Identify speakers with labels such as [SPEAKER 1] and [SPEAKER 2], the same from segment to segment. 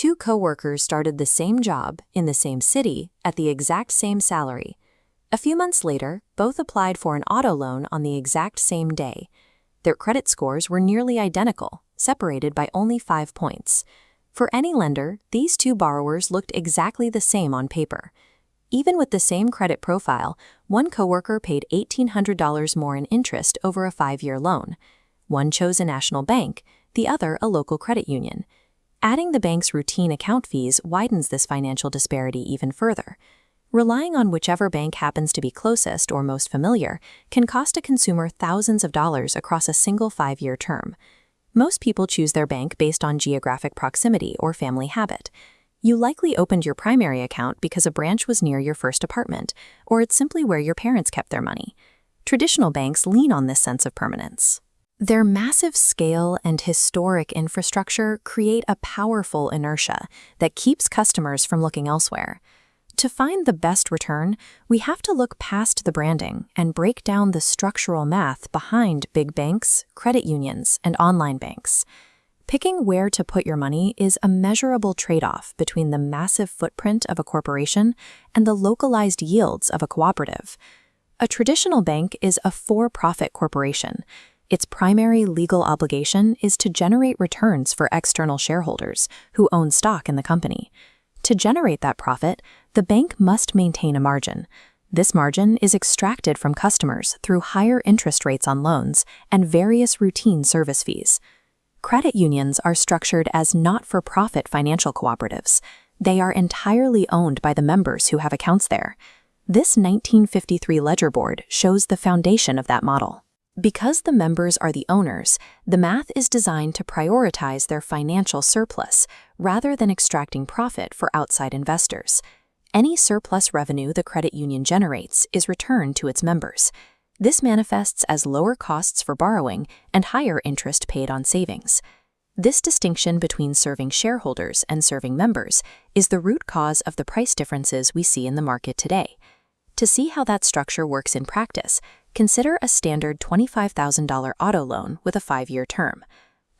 [SPEAKER 1] Two coworkers started the same job in the same city at the exact same salary. A few months later, both applied for an auto loan on the exact same day. Their credit scores were nearly identical, separated by only 5 points. For any lender, these two borrowers looked exactly the same on paper. Even with the same credit profile, one coworker paid $1,800 more in interest over a 5-year loan. One chose a national bank, the other a local credit union. Adding the bank's routine account fees widens this financial disparity even further. Relying on whichever bank happens to be closest or most familiar can cost a consumer thousands of dollars across a single 5-year term. Most people choose their bank based on geographic proximity or family habit. You likely opened your primary account because a branch was near your first apartment, or it's simply where your parents kept their money. Traditional banks lean on this sense of permanence. Their massive scale and historic infrastructure create a powerful inertia that keeps customers from looking elsewhere. To find the best return, we have to look past the branding and break down the structural math behind big banks, credit unions, and online banks. Picking where to put your money is a measurable trade-off between the massive footprint of a corporation and the localized yields of a cooperative. A traditional bank is a for-profit corporation. Its primary legal obligation is to generate returns for external shareholders who own stock in the company. To generate that profit, the bank must maintain a margin. This margin is extracted from customers through higher interest rates on loans and various routine service fees. Credit unions are structured as not-for-profit financial cooperatives. They are entirely owned by the members who have accounts there. This 1953 ledger board shows the foundation of that model. Because the members are the owners, the math is designed to prioritize their financial surplus rather than extracting profit for outside investors. Any surplus revenue the credit union generates is returned to its members. This manifests as lower costs for borrowing and higher interest paid on savings. This distinction between serving shareholders and serving members is the root cause of the price differences we see in the market today. To see how that structure works in practice, consider a standard $25,000 auto loan with a 5-year term.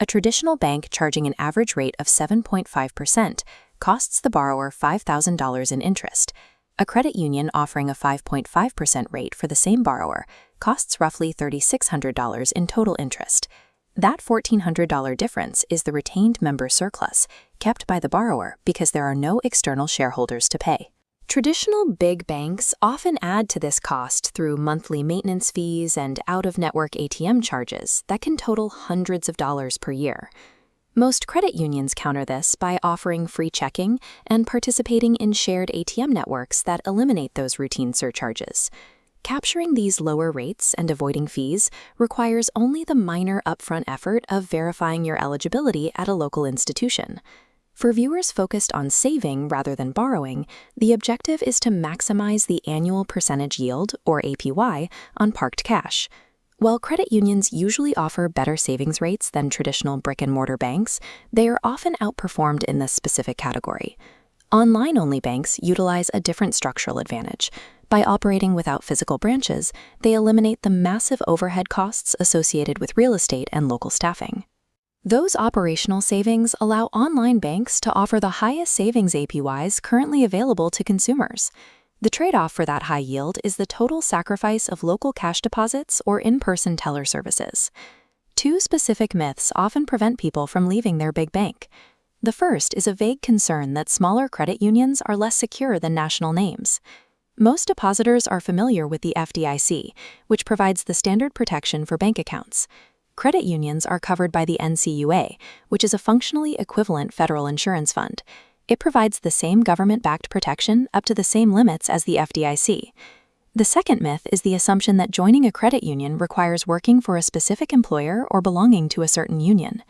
[SPEAKER 1] A traditional bank charging an average rate of 7.5% costs the borrower $5,000 in interest. A credit union offering a 5.5% rate for the same borrower costs roughly $3,600 in total interest. That $1,400 difference is the retained member surplus, kept by the borrower because there are no external shareholders to pay. Traditional big banks often add to this cost through monthly maintenance fees and out-of-network ATM charges that can total hundreds of dollars per year. Most credit unions counter this by offering free checking and participating in shared ATM networks that eliminate those routine surcharges. Capturing these lower rates and avoiding fees requires only the minor upfront effort of verifying your eligibility at a local institution. For viewers focused on saving rather than borrowing, the objective is to maximize the annual percentage yield, or APY, on parked cash. While credit unions usually offer better savings rates than traditional brick-and-mortar banks, they are often outperformed in this specific category. Online-only banks utilize a different structural advantage. By operating without physical branches, they eliminate the massive overhead costs associated with real estate and local staffing. Those operational savings allow online banks to offer the highest savings APYs currently available to consumers. The trade-off for that high yield is the total sacrifice of local cash deposits or in-person teller services. Two specific myths often prevent people from leaving their big bank. The first is a vague concern that smaller credit unions are less secure than national names. Most depositors are familiar with the FDIC, which provides the standard protection for bank accounts. Credit unions are covered by the NCUA, which is a functionally equivalent federal insurance fund. It provides the same government-backed protection up to the same limits as the FDIC. The second myth is the assumption that joining a credit union requires working for a specific employer or belonging to a certain union.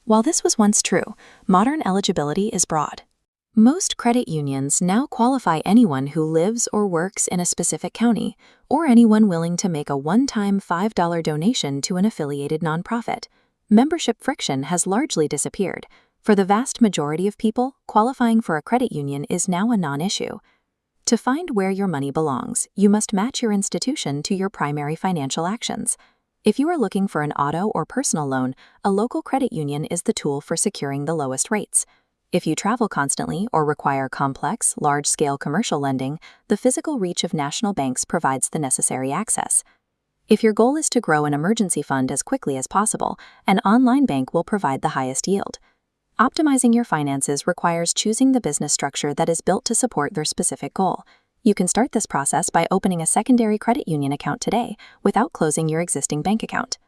[SPEAKER 1] While this was once true, modern eligibility is broad. Most credit unions now qualify anyone who lives or works in a specific county, or anyone willing to make a one-time $5 donation to an affiliated nonprofit. Membership friction has largely disappeared. For the vast majority of people, qualifying for a credit union is now a non-issue. To find where your money belongs, you must match your institution to your primary financial actions. If you are looking for an auto or personal loan, a local credit union is the tool for securing the lowest rates. If you travel constantly or require complex, large-scale commercial lending, the physical reach of national banks provides the necessary access. If your goal is to grow an emergency fund as quickly as possible, an online bank will provide the highest yield. Optimizing your finances requires choosing the business structure that is built to support your specific goal. You can start this process by opening a secondary credit union account today without closing your existing bank account.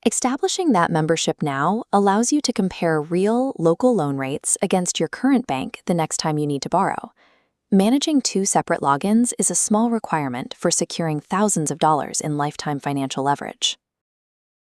[SPEAKER 1] Establishing that membership now allows you to compare real, local loan rates against your current bank the next time you need to borrow. Managing 2 separate logins is a small requirement for securing thousands of dollars in lifetime financial leverage.